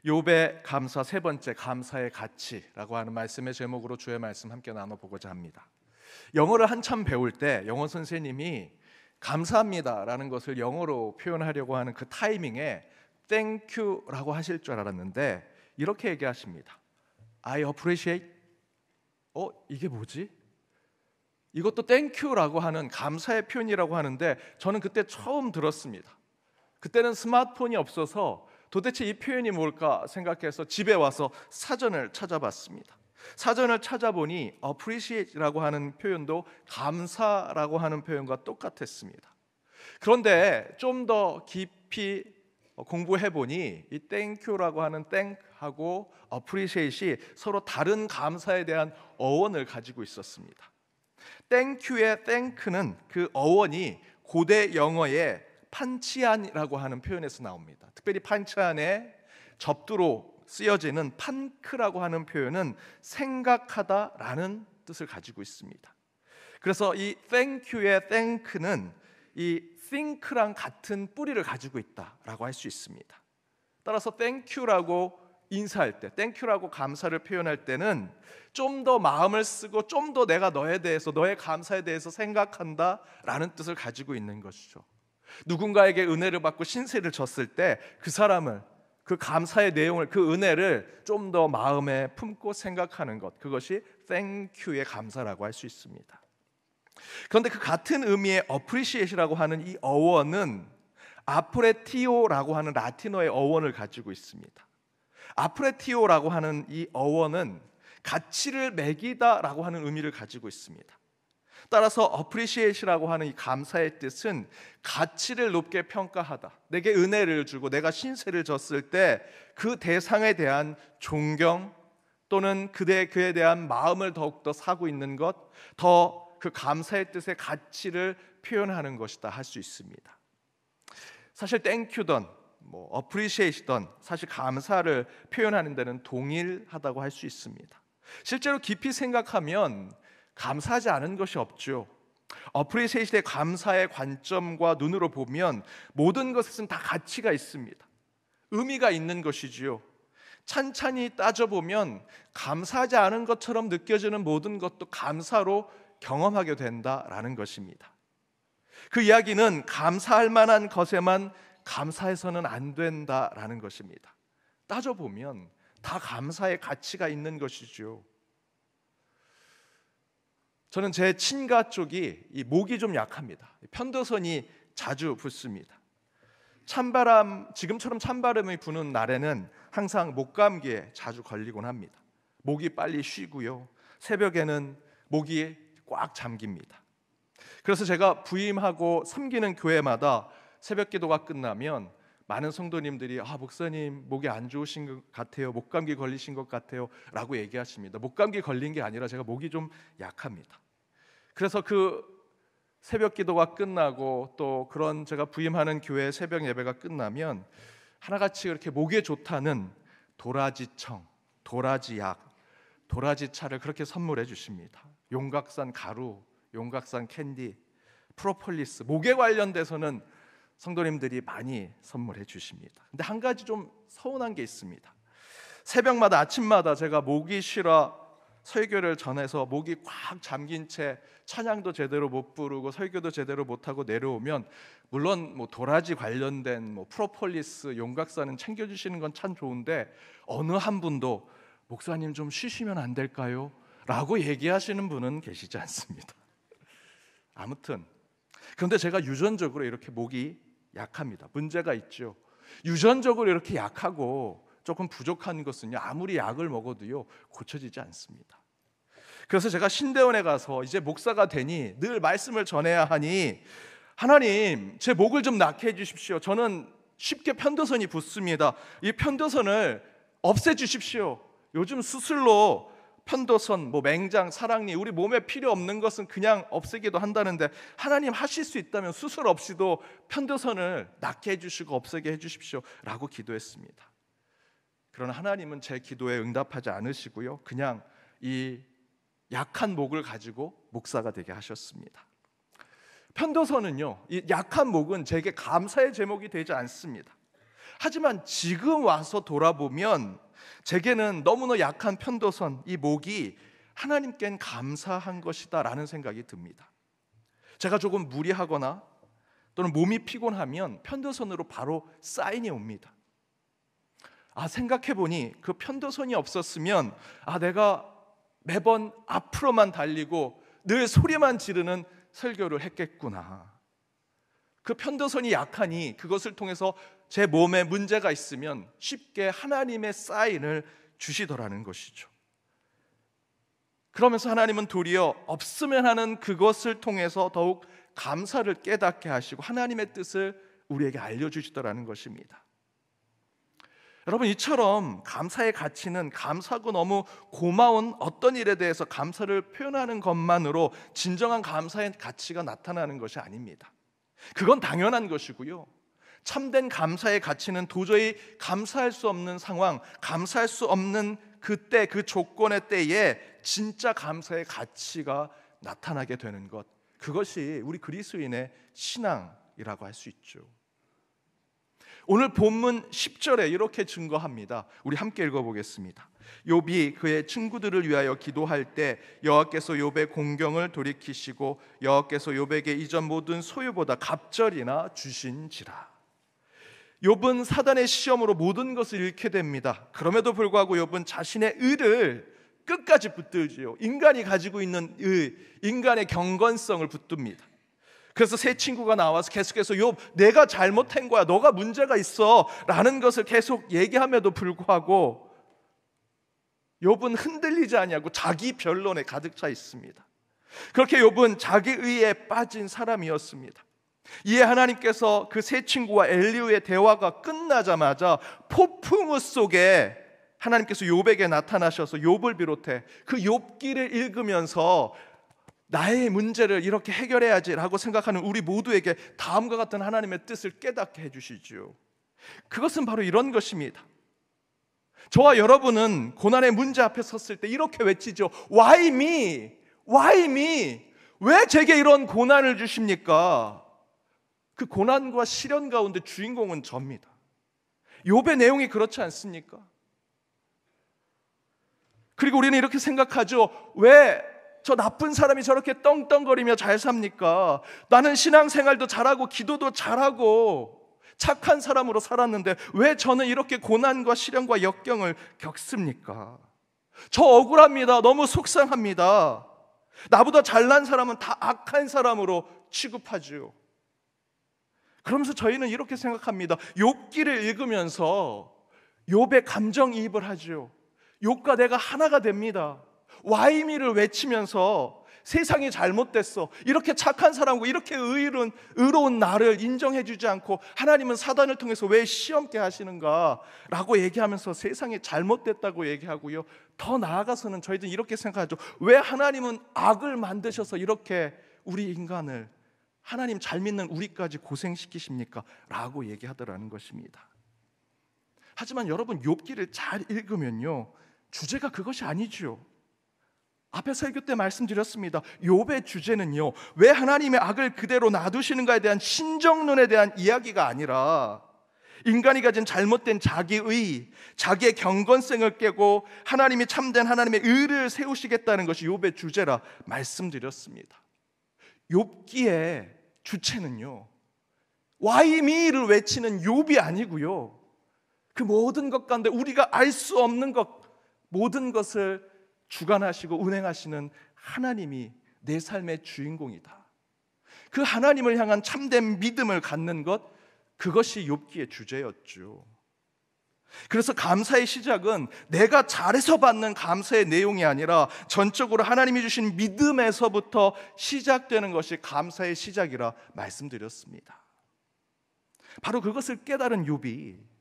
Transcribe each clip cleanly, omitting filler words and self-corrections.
욥의 감사 세 번째, 감사의 가치라고 하는 말씀의 제목으로 주의 말씀 함께 나눠보고자 합니다. 영어를 한참 배울 때 영어 선생님이 감사합니다라는 것을 영어로 표현하려고 하는 그 타이밍에 Thank you라고 하실 줄 알았는데 이렇게 얘기하십니다. I appreciate. 이게 뭐지? 이것도 Thank you라고 하는 감사의 표현이라고 하는데 저는 그때 처음 들었습니다. 그때는 스마트폰이 없어서 도대체 이 표현이 뭘까 생각해서 집에 와서 사전을 찾아봤습니다. 사전을 찾아보니 appreciate라고 하는 표현도 감사라고 하는 표현과 똑같았습니다. 그런데 좀 더 깊이 공부해보니 이 thank you라고 하는 thank하고 appreciate이 서로 다른 감사에 대한 어원을 가지고 있었습니다. thank you의 thank는 그 어원이 고대 영어의 판치안이라고 하는 표현에서 나옵니다. 특별히 판치안의 접두로 쓰여지는 판크라고 하는 표현은 생각하다라는 뜻을 가지고 있습니다. 그래서 이 thank you의 thank는 이 think랑 같은 뿌리를 가지고 있다라고 할 수 있습니다. 따라서 thank you라고 인사할 때, thank you라고 감사를 표현할 때는 좀 더 마음을 쓰고 좀 더 내가 너에 대해서, 너의 감사에 대해서 생각한다라는 뜻을 가지고 있는 것이죠. 누군가에게 은혜를 받고 신세를 졌을 때 그 사람을, 그 감사의 내용을, 그 은혜를 좀 더 마음에 품고 생각하는 것, 그것이 thank you의 감사라고 할 수 있습니다. 그런데 그 같은 의미의 appreciate이라고 하는 이 어원은 아프레티오라고 하는 라틴어의 어원을 가지고 있습니다. 아프레티오라고 하는 이 어원은 가치를 매기다라고 하는 의미를 가지고 있습니다. 따라서 appreciate이라고 하는 이 감사의 뜻은 가치를 높게 평가하다, 내게 은혜를 주고 내가 신세를 졌을 때 그 대상에 대한 존경 또는 그에 대한 마음을 더욱더 사고 있는 것, 더 그 감사의 뜻의 가치를 표현하는 것이다 할 수 있습니다. 사실 thank you든 appreciate든 사실 감사를 표현하는 데는 동일하다고 할 수 있습니다. 실제로 깊이 생각하면 감사하지 않은 것이 없죠. appreciate의 감사의 관점과 눈으로 보면 모든 것에는 다 가치가 있습니다. 의미가 있는 것이지요. 찬찬히 따져보면 감사하지 않은 것처럼 느껴지는 모든 것도 감사로 경험하게 된다라는 것입니다. 그 이야기는 감사할 만한 것에만 감사해서는 안 된다라는 것입니다. 따져보면 다 감사의 가치가 있는 것이죠. 저는 제 친가 쪽이 이 목이 좀 약합니다. 편도선이 자주 붓습니다. 찬바람, 지금처럼 찬바람이 부는 날에는 항상 목감기에 자주 걸리곤 합니다. 목이 빨리 쉬고요, 새벽에는 목이 꽉 잠깁니다. 그래서 제가 부임하고 섬기는 교회마다 새벽 기도가 끝나면 많은 성도님들이 목사님 목이 안 좋으신 것 같아요, 목감기 걸리신 것 같아요 라고 얘기하십니다. 목감기 걸린 게 아니라 제가 목이 좀 약합니다. 그래서 그 새벽 기도가 끝나고 또 그런 제가 부임하는 교회 새벽 예배가 끝나면 하나같이 그렇게 목에 좋다는 도라지청, 도라지약, 도라지차를 그렇게 선물해 주십니다. 용각산 가루, 용각산 캔디, 프로폴리스, 목에 관련돼서는 성도님들이 많이 선물해 주십니다. 근데 한 가지 좀 서운한 게 있습니다. 새벽마다, 아침마다 제가 목이 쉬러 설교를 전해서 목이 꽉 잠긴 채 찬양도 제대로 못 부르고 설교도 제대로 못하고 내려오면, 물론 도라지 관련된 프로폴리스, 용각산은 챙겨주시는 건 참 좋은데 어느 한 분도 목사님 좀 쉬시면 안 될까요? 라고 얘기하시는 분은 계시지 않습니다. 아무튼 그런데 제가 유전적으로 이렇게 목이 약합니다. 문제가 있죠. 유전적으로 이렇게 약하고 조금 부족한 것은요, 아무리 약을 먹어도요 고쳐지지 않습니다. 그래서 제가 신대원에 가서 이제 목사가 되니 늘 말씀을 전해야 하니, 하나님 제 목을 좀 낫게 해주십시오. 저는 쉽게 편도선이 붓습니다. 이 편도선을 없애주십시오. 요즘 수술로 편도선, 맹장, 사랑니, 우리 몸에 필요 없는 것은 그냥 없애기도 한다는데, 하나님 하실 수 있다면 수술 없이도 편도선을 낫게 해주시고 없애게 해주십시오 라고 기도했습니다. 그러나 하나님은 제 기도에 응답하지 않으시고요, 그냥 이 약한 목을 가지고 목사가 되게 하셨습니다. 편도선은요, 이 약한 목은 제게 감사의 제목이 되지 않습니다. 하지만 지금 와서 돌아보면 제게는 너무나 약한 편도선, 이 목이 하나님께는 감사한 것이다 라는 생각이 듭니다. 제가 조금 무리하거나 또는 몸이 피곤하면 편도선으로 바로 사인이 옵니다. 생각해보니 그 편도선이 없었으면 내가 매번 앞으로만 달리고 늘 소리만 지르는 설교를 했겠구나. 그 편도선이 약하니 그것을 통해서 제 몸에 문제가 있으면 쉽게 하나님의 사인을 주시더라는 것이죠. 그러면서 하나님은 도리어 없으면 하는 그것을 통해서 더욱 감사를 깨닫게 하시고 하나님의 뜻을 우리에게 알려주시더라는 것입니다. 여러분, 이처럼 감사의 가치는 감사하고 너무 고마운 어떤 일에 대해서 감사를 표현하는 것만으로 진정한 감사의 가치가 나타나는 것이 아닙니다. 그건 당연한 것이고요. 참된 감사의 가치는 도저히 감사할 수 없는 상황, 감사할 수 없는 그때, 그 조건의 때에 진짜 감사의 가치가 나타나게 되는 것, 그것이 우리 그리스도인의 신앙이라고 할 수 있죠. 오늘 본문 10절에 이렇게 증거합니다. 우리 함께 읽어보겠습니다. 욥이 그의 친구들을 위하여 기도할 때 여호와께서 욥의 공경을 돌이키시고 여호와께서 욥에게 이전 모든 소유보다 갑절이나 주신지라. 욥은 사단의 시험으로 모든 것을 잃게 됩니다. 그럼에도 불구하고 욥은 자신의 의를 끝까지 붙들지요. 인간이 가지고 있는 의, 인간의 경건성을 붙듭니다. 그래서 세 친구가 나와서 계속해서 욥, 내가 잘못한 거야, 너가 문제가 있어 라는 것을 계속 얘기함에도 불구하고 욥은 흔들리지 아니하고 자기 변론에 가득 차 있습니다. 그렇게 욥은 자기 의에 빠진 사람이었습니다. 이에 하나님께서 그 세 친구와 엘리후의 대화가 끝나자마자 폭풍우 속에 하나님께서 욥에게 나타나셔서 욥을 비롯해 그 욥기를 읽으면서 나의 문제를 이렇게 해결해야지라고 생각하는 우리 모두에게 다음과 같은 하나님의 뜻을 깨닫게 해주시죠. 그것은 바로 이런 것입니다. 저와 여러분은 고난의 문제 앞에 섰을 때 이렇게 외치죠. Why me? Why me? 왜 제게 이런 고난을 주십니까? 그 고난과 시련 가운데 주인공은 저입니다. 욥의 내용이 그렇지 않습니까? 그리고 우리는 이렇게 생각하죠. 왜 저 나쁜 사람이 저렇게 떵떵거리며 잘 삽니까? 나는 신앙생활도 잘하고 기도도 잘하고 착한 사람으로 살았는데 왜 저는 이렇게 고난과 시련과 역경을 겪습니까? 저 억울합니다. 너무 속상합니다. 나보다 잘난 사람은 다 악한 사람으로 취급하죠. 그러면서 저희는 이렇게 생각합니다. 욥기를 읽으면서 욥의 감정이입을 하죠. 욥과 내가 하나가 됩니다. Why me를 외치면서 세상이 잘못됐어, 이렇게 착한 사람과 이렇게 의로운 나를 인정해주지 않고 하나님은 사단을 통해서 왜 시험케 하시는가 라고 얘기하면서 세상이 잘못됐다고 얘기하고요. 더 나아가서는 저희들은 이렇게 생각하죠. 왜 하나님은 악을 만드셔서 이렇게 우리 인간을, 하나님 잘 믿는 우리까지 고생시키십니까? 라고 얘기하더라는 것입니다. 하지만 여러분, 욥기를 잘 읽으면요, 주제가 그것이 아니죠. 앞에 설교 때 말씀드렸습니다. 욥의 주제는요, 왜 하나님의 악을 그대로 놔두시는가에 대한 신정론에 대한 이야기가 아니라 인간이 가진 잘못된 자기의, 자기의 경건성을 깨고 하나님이 참된 하나님의 의를 세우시겠다는 것이 욥의 주제라 말씀드렸습니다. 욥기의 주체는요, Why me를 외치는 욥이 아니고요, 그 모든 것 가운데 우리가 알 수 없는 것, 모든 것을 주관하시고 운행하시는 하나님이 내 삶의 주인공이다. 그 하나님을 향한 참된 믿음을 갖는 것, 그것이 욥기의 주제였죠. 그래서 감사의 시작은 내가 잘해서 받는 감사의 내용이 아니라 전적으로 하나님이 주신 믿음에서부터 시작되는 것이 감사의 시작이라 말씀드렸습니다. 바로 그것을 깨달은 욥이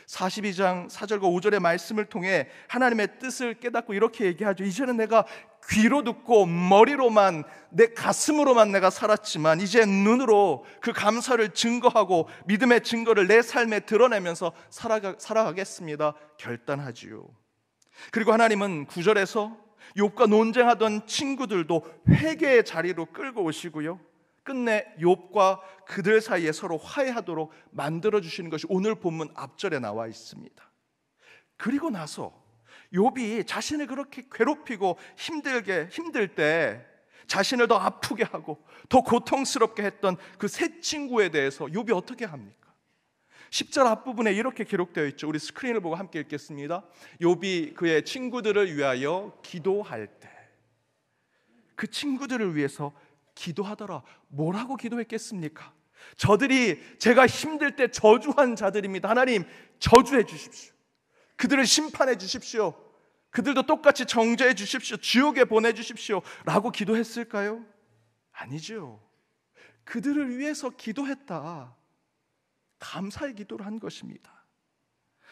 42장 4절과 5절의 말씀을 통해 하나님의 뜻을 깨닫고 이렇게 얘기하죠. 이제는 내가 귀로 듣고 머리로만, 내 가슴으로만 내가 살았지만 이제 눈으로 그 감사를 증거하고 믿음의 증거를 내 삶에 드러내면서 살아가겠습니다 결단하지요. 그리고 하나님은 9절에서 욥과 논쟁하던 친구들도 회개의 자리로 끌고 오시고요, 끝내 욥과 그들 사이에 서로 화해하도록 만들어 주시는 것이 오늘 본문 앞절에 나와 있습니다. 그리고 나서 욥이 자신을 그렇게 괴롭히고 힘들 때 자신을 더 아프게 하고 더 고통스럽게 했던 그 세 친구에 대해서 욥이 어떻게 합니까? 10절 앞부분에 이렇게 기록되어 있죠. 우리 스크린을 보고 함께 읽겠습니다. 욥이 그의 친구들을 위하여 기도할 때, 그 친구들을 위해서 기도하더라. 뭐라고 기도했겠습니까? 저들이 제가 힘들 때 저주한 자들입니다. 하나님, 저주해 주십시오. 그들을 심판해 주십시오. 그들도 똑같이 정죄해 주십시오. 지옥에 보내주십시오 라고 기도했을까요? 아니죠. 그들을 위해서 기도했다. 감사의 기도를 한 것입니다.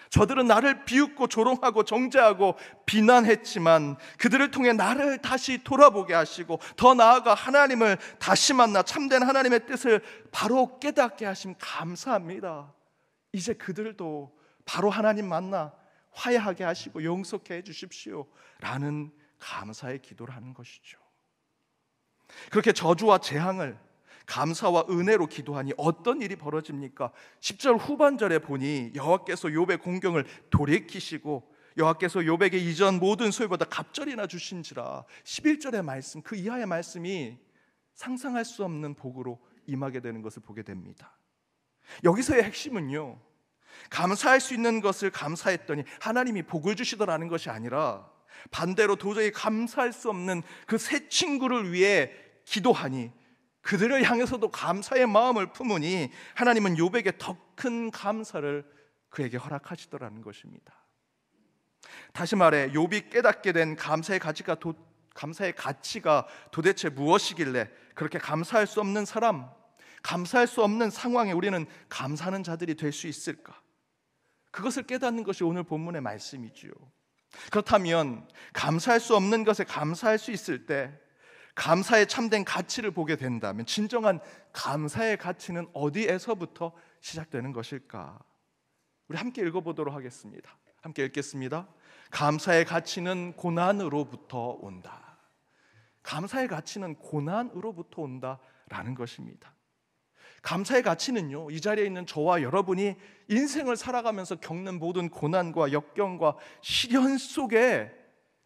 저들은 나를 비웃고 조롱하고 정죄하고 비난했지만 그들을 통해 나를 다시 돌아보게 하시고 더 나아가 하나님을 다시 만나 참된 하나님의 뜻을 바로 깨닫게 하심 감사합니다. 이제 그들도 바로 하나님 만나 화해하게 하시고 용서케 해 주십시오 라는 감사의 기도를 하는 것이죠. 그렇게 저주와 재앙을 감사와 은혜로 기도하니 어떤 일이 벌어집니까? 10절 후반절에 보니 여호와께서 욥의 공경을 돌이키시고 여호와께서 욥에게 이전 모든 소유보다 갑절이나 주신지라. 11절의 말씀, 그 이하의 말씀이 상상할 수 없는 복으로 임하게 되는 것을 보게 됩니다. 여기서의 핵심은요, 감사할 수 있는 것을 감사했더니 하나님이 복을 주시더라는 것이 아니라 반대로 도저히 감사할 수 없는 그 세 친구를 위해 기도하니 그들을 향해서도 감사의 마음을 품으니 하나님은 욥에게 더 큰 감사를 그에게 허락하시더라는 것입니다. 다시 말해 욥이 깨닫게 된 감사의 가치가 도대체 무엇이길래 그렇게 감사할 수 없는 사람, 감사할 수 없는 상황에 우리는 감사하는 자들이 될 수 있을까? 그것을 깨닫는 것이 오늘 본문의 말씀이지요. 그렇다면 감사할 수 없는 것에 감사할 수 있을 때 감사의 참된 가치를 보게 된다면 진정한 감사의 가치는 어디에서부터 시작되는 것일까? 우리 함께 읽어보도록 하겠습니다. 함께 읽겠습니다. 감사의 가치는 고난으로부터 온다. 감사의 가치는 고난으로부터 온다라는 것입니다. 감사의 가치는요, 이 자리에 있는 저와 여러분이 인생을 살아가면서 겪는 모든 고난과 역경과 시련 속에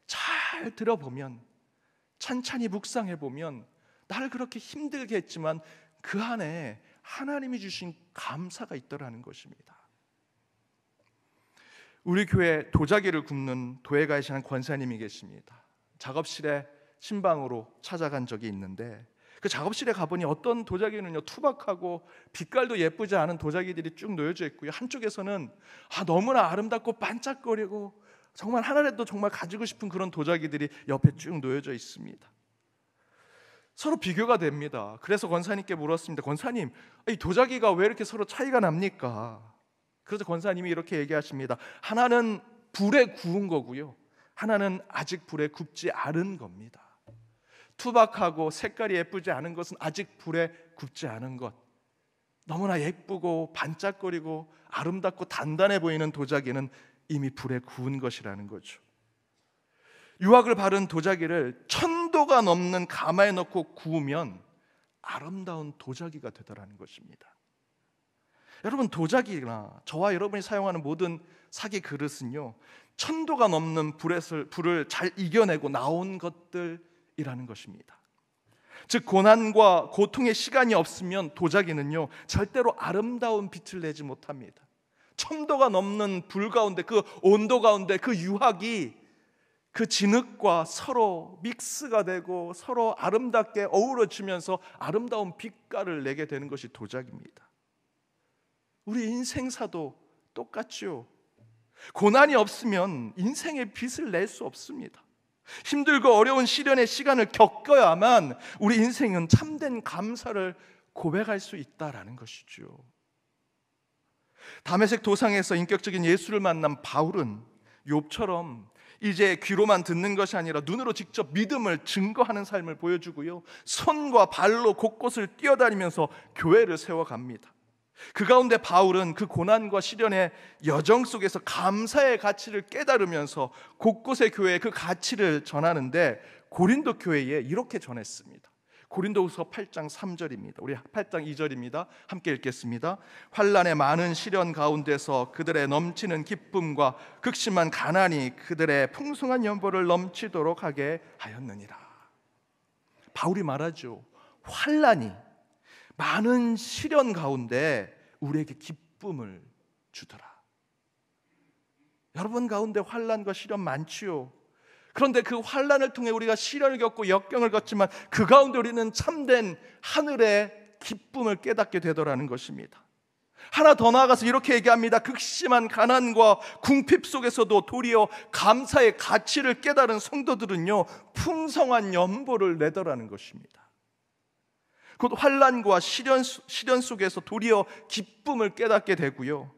잘 들어보면, 찬찬히 묵상해보면 나를 그렇게 힘들게 했지만 그 안에 하나님이 주신 감사가 있더라는 것입니다. 우리 교회 도자기를 굽는 도예가에 사는 권사님이 계십니다. 작업실에 신방으로 찾아간 적이 있는데 그 작업실에 가보니 어떤 도자기는요, 투박하고 빛깔도 예쁘지 않은 도자기들이 쭉 놓여져 있고요, 한쪽에서는 너무나 아름답고 반짝거리고 정말 하나라도 정말 가지고 싶은 그런 도자기들이 옆에 쭉 놓여져 있습니다. 서로 비교가 됩니다. 그래서 권사님께 물었습니다. 권사님, 이 도자기가 왜 이렇게 서로 차이가 납니까? 그래서 권사님이 이렇게 얘기하십니다. 하나는 불에 구운 거고요, 하나는 아직 불에 굽지 않은 겁니다. 투박하고 색깔이 예쁘지 않은 것은 아직 불에 굽지 않은 것, 너무나 예쁘고 반짝거리고 아름답고 단단해 보이는 도자기는 이미 불에 구운 것이라는 거죠. 유황을 바른 도자기를 1000도가 넘는 가마에 넣고 구우면 아름다운 도자기가 되더라는 것입니다. 여러분, 도자기나 저와 여러분이 사용하는 모든 사기 그릇은요, 1000도가 넘는 불을 잘 이겨내고 나온 것들이라는 것입니다. 즉 고난과 고통의 시간이 없으면 도자기는요, 절대로 아름다운 빛을 내지 못합니다. 1000도가 넘는 불 가운데, 그 온도 가운데 그 유황이 그 진흙과 서로 믹스가 되고 서로 아름답게 어우러지면서 아름다운 빛깔을 내게 되는 것이 도자기입니다. 우리 인생사도 똑같죠. 고난이 없으면 인생의 빛을 낼 수 없습니다. 힘들고 어려운 시련의 시간을 겪어야만 우리 인생은 참된 감사를 고백할 수 있다라는 것이죠. 다메섹 도상에서 인격적인 예수를 만난 바울은 욥처럼 이제 귀로만 듣는 것이 아니라 눈으로 직접 믿음을 증거하는 삶을 보여주고요, 손과 발로 곳곳을 뛰어다니면서 교회를 세워갑니다. 그 가운데 바울은 그 고난과 시련의 여정 속에서 감사의 가치를 깨달으면서 곳곳의 교회에 그 가치를 전하는데 고린도 교회에 이렇게 전했습니다. 고린도후서 8장 3절입니다. 우리 8장 2절입니다. 함께 읽겠습니다. 환난의 많은 시련 가운데서 그들의 넘치는 기쁨과 극심한 가난이 그들의 풍성한 연보를 넘치도록 하게 하였느니라. 바울이 말하죠. 환난이 많은 시련 가운데 우리에게 기쁨을 주더라. 여러분 가운데 환난과 시련 많지요. 그런데 그 환난을 통해 우리가 시련을 겪고 역경을 겪지만 그 가운데 우리는 참된 하늘의 기쁨을 깨닫게 되더라는 것입니다. 하나 더 나아가서 이렇게 얘기합니다. 극심한 가난과 궁핍 속에서도 도리어 감사의 가치를 깨달은 성도들은요, 풍성한 연보를 내더라는 것입니다. 곧 환난과 시련 속에서 도리어 기쁨을 깨닫게 되고요,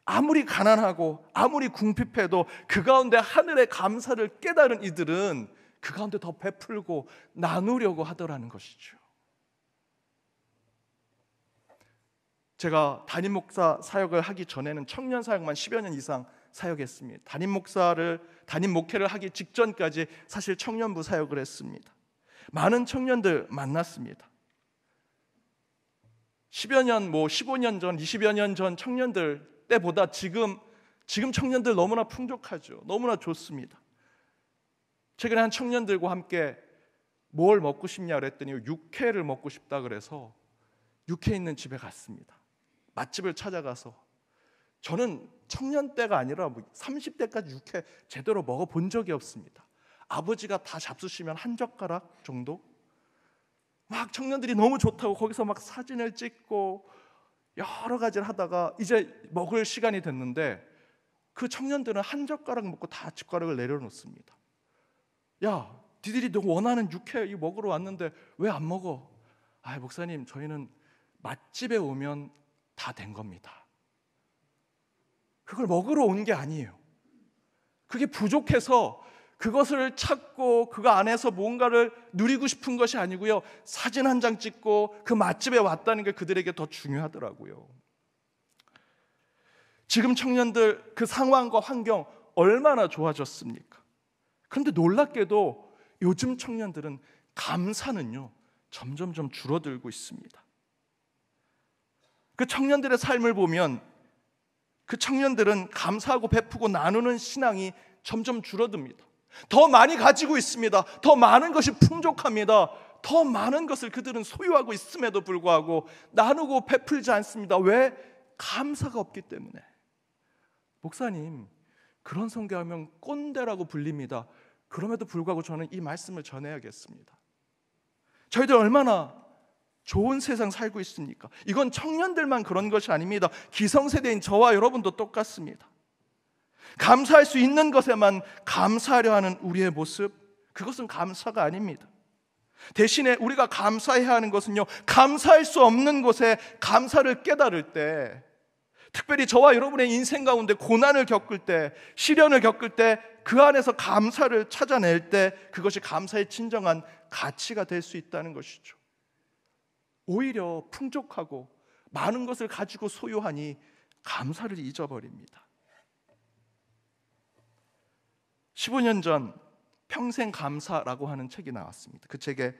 아무리 가난하고 아무리 궁핍해도 그 가운데 하늘의 감사를 깨달은 이들은 그 가운데 더 베풀고 나누려고 하더라는 것이죠. 제가 담임 목사 사역을 하기 전에는 청년 사역만 10여 년 이상 사역했습니다. 담임 목회를 하기 직전까지 사실 청년부 사역을 했습니다. 많은 청년들 만났습니다. 10여 년, 15년 전, 20여 년 전 청년들 때보다 지금 청년들 너무나 풍족하죠. 너무나 좋습니다. 최근에 한 청년들과 함께 뭘 먹고 싶냐 그랬더니 육회를 먹고 싶다 그래서 육회 있는 집에 갔습니다. 맛집을 찾아가서, 저는 청년 때가 아니라 30대까지 육회 제대로 먹어본 적이 없습니다. 아버지가 다 잡수시면 한 젓가락 정도? 막 청년들이 너무 좋다고 거기서 막 사진을 찍고 여러 가지를 하다가 이제 먹을 시간이 됐는데 그 청년들은 한 젓가락 먹고 다 젓가락을 내려놓습니다. 야, 니들이 너 원하는 육회 먹으러 왔는데 왜 안 먹어? 아, 목사님, 저희는 맛집에 오면 다 된 겁니다. 그걸 먹으러 온 게 아니에요. 그게 부족해서 그것을 찾고 그 안에서 뭔가를 누리고 싶은 것이 아니고요, 사진 한 장 찍고 그 맛집에 왔다는 게 그들에게 더 중요하더라고요. 지금 청년들 그 상황과 환경 얼마나 좋아졌습니까? 그런데 놀랍게도 요즘 청년들은 감사는요 점점점 줄어들고 있습니다. 그 청년들의 삶을 보면 그 청년들은 감사하고 베푸고 나누는 신앙이 점점 줄어듭니다. 더 많이 가지고 있습니다. 더 많은 것이 풍족합니다. 더 많은 것을 그들은 소유하고 있음에도 불구하고 나누고 베풀지 않습니다. 왜? 감사가 없기 때문에. 목사님, 그런 선교하면 꼰대라고 불립니다. 그럼에도 불구하고 저는 이 말씀을 전해야겠습니다. 저희들 얼마나 좋은 세상 살고 있습니까? 이건 청년들만 그런 것이 아닙니다. 기성세대인 저와 여러분도 똑같습니다. 감사할 수 있는 것에만 감사하려 하는 우리의 모습, 그것은 감사가 아닙니다. 대신에 우리가 감사해야 하는 것은요, 감사할 수 없는 것에 감사를 깨달을 때, 특별히 저와 여러분의 인생 가운데 고난을 겪을 때, 시련을 겪을 때, 그 안에서 감사를 찾아낼 때 그것이 감사의 진정한 가치가 될 수 있다는 것이죠. 오히려 풍족하고 많은 것을 가지고 소유하니 감사를 잊어버립니다. 15년 전 평생 감사라고 하는 책이 나왔습니다. 그 책에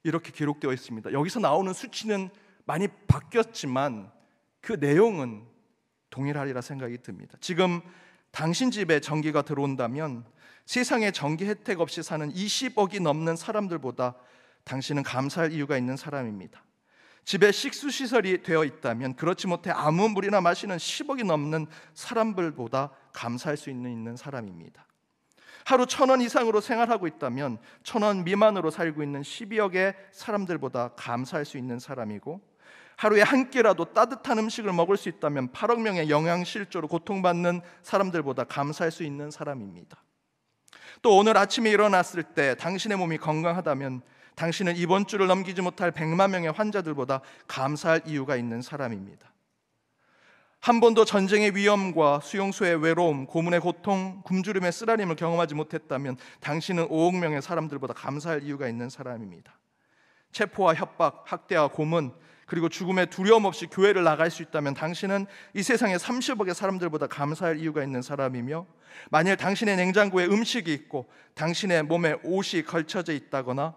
이렇게 기록되어 있습니다. 여기서 나오는 수치는 많이 바뀌었지만 그 내용은 동일하리라 생각이 듭니다. 지금 당신 집에 전기가 들어온다면 세상에 전기 혜택 없이 사는 20억이 넘는 사람들보다 당신은 감사할 이유가 있는 사람입니다. 집에 식수시설이 되어 있다면 그렇지 못해 아무 물이나 마시는 10억이 넘는 사람들보다 감사할 수 있는 사람입니다. 하루 1,000원 이상으로 생활하고 있다면 1,000원 미만으로 살고 있는 12억의 사람들보다 감사할 수 있는 사람이고, 하루에 한 끼라도 따뜻한 음식을 먹을 수 있다면 8억 명의 영양실조로 고통받는 사람들보다 감사할 수 있는 사람입니다. 또 오늘 아침에 일어났을 때 당신의 몸이 건강하다면 당신은 이번 주를 넘기지 못할 100만 명의 환자들보다 감사할 이유가 있는 사람입니다. 한 번도 전쟁의 위험과 수용소의 외로움, 고문의 고통, 굶주림의 쓰라림을 경험하지 못했다면 당신은 5억 명의 사람들보다 감사할 이유가 있는 사람입니다. 체포와 협박, 학대와 고문, 그리고 죽음의 두려움 없이 교회를 나갈 수 있다면 당신은 이 세상의 30억의 사람들보다 감사할 이유가 있는 사람이며, 만일 당신의 냉장고에 음식이 있고 당신의 몸에 옷이 걸쳐져 있다거나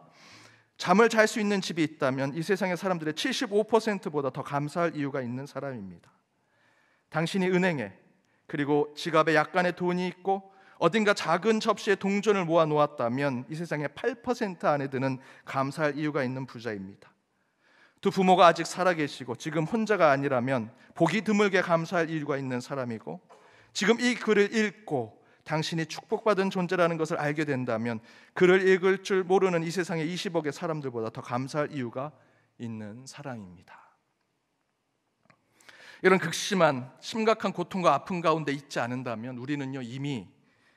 잠을 잘 수 있는 집이 있다면 이 세상의 사람들의 75%보다 더 감사할 이유가 있는 사람입니다. 당신이 은행에 그리고 지갑에 약간의 돈이 있고 어딘가 작은 접시에 동전을 모아 놓았다면 이 세상의 8% 안에 드는 감사할 이유가 있는 부자입니다. 두 부모가 아직 살아계시고 지금 혼자가 아니라면 보기 드물게 감사할 이유가 있는 사람이고, 지금 이 글을 읽고 당신이 축복받은 존재라는 것을 알게 된다면 글을 읽을 줄 모르는 이 세상의 20억의 사람들보다 더 감사할 이유가 있는 사람입니다. 이런 극심한 심각한 고통과 아픔 가운데 있지 않는다면 우리는요 이미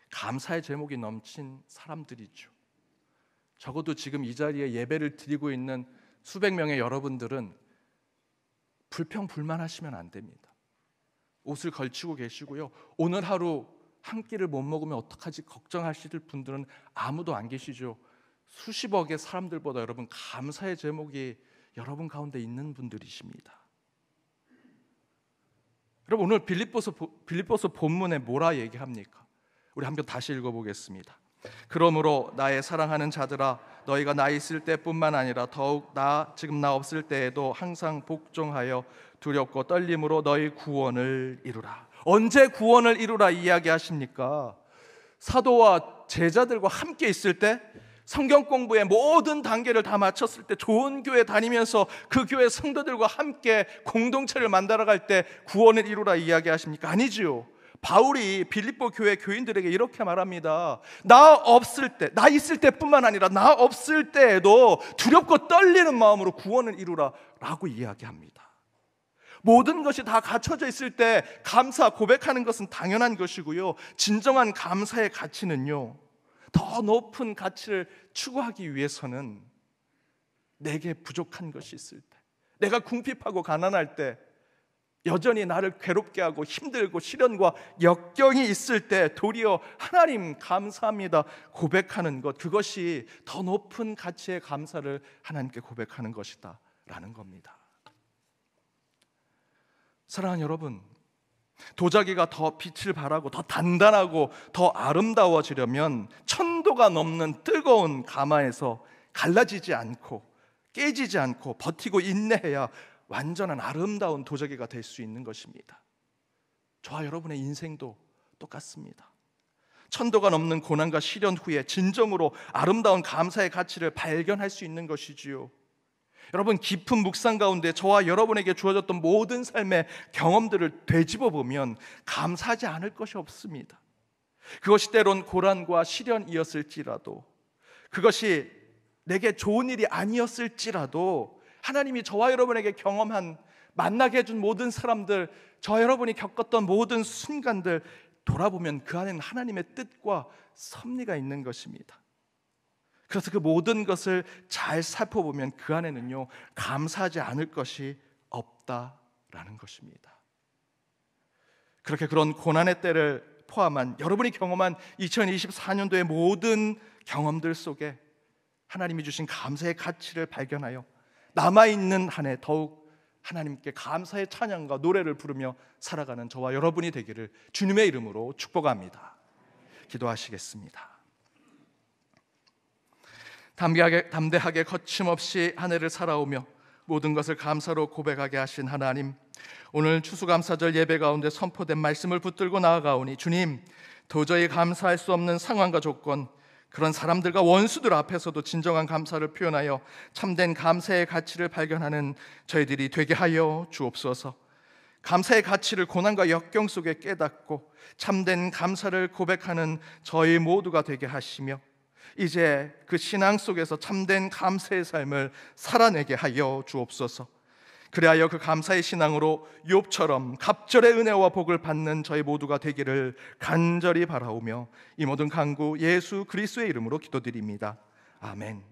감사의 제목이 넘친 사람들이죠. 적어도 지금 이 자리에 예배를 드리고 있는 수백 명의 여러분들은 불평불만하시면 안 됩니다. 옷을 걸치고 계시고요, 오늘 하루 한 끼를 못 먹으면 어떡하지 걱정하실 분들은 아무도 안 계시죠. 수십억의 사람들보다 여러분 감사의 제목이 여러분 가운데 있는 분들이십니다. 여러분, 오늘 빌립보서 본문에 뭐라 얘기합니까? 우리 한번 다시 읽어보겠습니다. 그러므로 나의 사랑하는 자들아, 너희가 나 있을 때뿐만 아니라 더욱 지금 나 없을 때에도 항상 복종하여 두렵고 떨림으로 너희 구원을 이루라. 언제 구원을 이루라 이야기하십니까? 사도와 제자들과 함께 있을 때, 성경 공부의 모든 단계를 다 마쳤을 때, 좋은 교회 다니면서 그 교회 성도들과 함께 공동체를 만들어갈 때 구원을 이루라 이야기하십니까? 아니지요. 바울이 빌립보 교회 교인들에게 이렇게 말합니다. 나 없을 때, 나 있을 때뿐만 아니라 나 없을 때에도 두렵고 떨리는 마음으로 구원을 이루라 라고 이야기합니다. 모든 것이 다 갖춰져 있을 때 감사 고백하는 것은 당연한 것이고요, 진정한 감사의 가치는요, 더 높은 가치를 추구하기 위해서는 내게 부족한 것이 있을 때, 내가 궁핍하고 가난할 때, 여전히 나를 괴롭게 하고 힘들고 시련과 역경이 있을 때 도리어 하나님 감사합니다 고백하는 것, 그것이 더 높은 가치의 감사를 하나님께 고백하는 것이다 라는 겁니다. 사랑하는 여러분, 도자기가 더 빛을 발하고 더 단단하고 더 아름다워지려면 천도가 넘는 뜨거운 가마에서 갈라지지 않고 깨지지 않고 버티고 인내해야 완전한 아름다운 도자기가 될 수 있는 것입니다. 저와 여러분의 인생도 똑같습니다. 천도가 넘는 고난과 시련 후에 진정으로 아름다운 감사의 가치를 발견할 수 있는 것이지요. 여러분, 깊은 묵상 가운데 저와 여러분에게 주어졌던 모든 삶의 경험들을 되짚어 보면 감사하지 않을 것이 없습니다. 그것이 때론 고난과 시련이었을지라도, 그것이 내게 좋은 일이 아니었을지라도, 하나님이 저와 여러분에게 경험한, 만나게 해준 모든 사람들, 저와 여러분이 겪었던 모든 순간들 돌아보면 그 안에는 하나님의 뜻과 섭리가 있는 것입니다. 그래서 그 모든 것을 잘 살펴보면 그 안에는요 감사하지 않을 것이 없다라는 것입니다. 그렇게 그런 고난의 때를 포함한 여러분이 경험한 2024년도의 모든 경험들 속에 하나님이 주신 감사의 가치를 발견하여 남아있는 한 해 더욱 하나님께 감사의 찬양과 노래를 부르며 살아가는 저와 여러분이 되기를 주님의 이름으로 축복합니다. 기도하시겠습니다. 담대하게 거침없이 한 해를 살아오며 모든 것을 감사로 고백하게 하신 하나님, 오늘 추수감사절 예배 가운데 선포된 말씀을 붙들고 나아가오니 주님, 도저히 감사할 수 없는 상황과 조건, 그런 사람들과 원수들 앞에서도 진정한 감사를 표현하여 참된 감사의 가치를 발견하는 저희들이 되게 하여 주옵소서. 감사의 가치를 고난과 역경 속에 깨닫고 참된 감사를 고백하는 저희 모두가 되게 하시며, 이제 그 신앙 속에서 참된 감사의 삶을 살아내게 하여 주옵소서. 그리하여 그 감사의 신앙으로 욥처럼 갑절의 은혜와 복을 받는 저희 모두가 되기를 간절히 바라오며 이 모든 간구 예수 그리스도의 이름으로 기도드립니다. 아멘.